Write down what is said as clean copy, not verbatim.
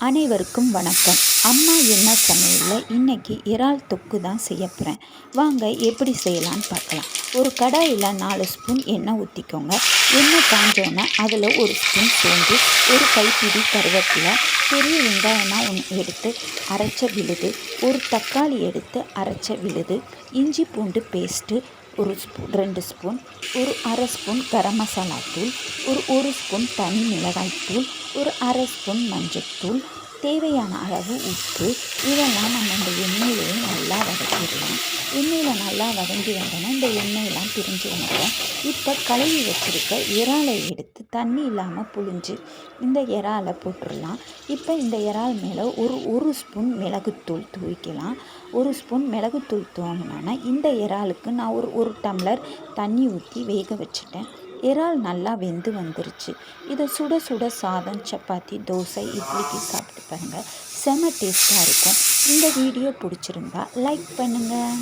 அனைவருக்கும் வணக்கம். அம்மா என்ன சமையலில் இன்றைக்கி இறால் தொக்கு தான் செய்ய போகிறேன். வாங்க எப்படி செய்யலான்னு பார்க்கலாம். ஒரு கடாயில் 4 ஸ்பூன் எண்ணெய் ஊற்றிக்கோங்க. எண்ணெய் காஞ்சோன்னே அதில் 1 ஸ்பூன் சோம்பு, ஒரு கைப்பிடி கருவேப்பிலை, பெரிய வெங்காயமாக ஒன்று எடுத்து அரைச்ச விழுது, ஒரு தக்காளி எடுத்து அரைச்ச விழுது, இஞ்சி பூண்டு பேஸ்ட்டு 2 ஸ்பூன், ஒரு அரை ஸ்பூன் கரம் மசாலா தூள், ஒரு ஸ்பூன் தனி மிளகாய் தூள், ஒரு அரை ஸ்பூன் மஞ்சள்தூள், தேவையான அளவு உப்பு. இதெல்லாம் நம்ம இந்த எண்ணெயிலேயே நல்லா வதக்கிடலாம். எண்ணெயில் நல்லா வதங்கி வந்தோன்னா இந்த எண்ணெயெல்லாம் பிரிஞ்சு வந்துடும். இப்போ கழுவி வச்சுருக்க இறாலை எடுத்து தண்ணி இல்லாமல் புழிஞ்சு இந்த இறாலை போட்டுடலாம். இப்போ இந்த இறால் மேலே ஒரு ஸ்பூன் மிளகுத்தூள் தூவிக்கலாம். 1 ஸ்பூன் மிளகுத்தூள் தூவினோன்னா இந்த இறாலுக்கு நான் ஒரு டம்ளர் தண்ணி ஊற்றி வேக வச்சுட்டேன். இறால் நல்லா வெந்து வந்துருச்சு. இதை சுட சுட சாதம், சப்பாத்தி, தோசை, இட்லிக்கு சாப்பிட்டு பாருங்கள். செம டேஸ்ட்டாக இருக்கும். இந்த வீடியோ பிடிச்சிருந்தா லைக் பண்ணுங்கள்.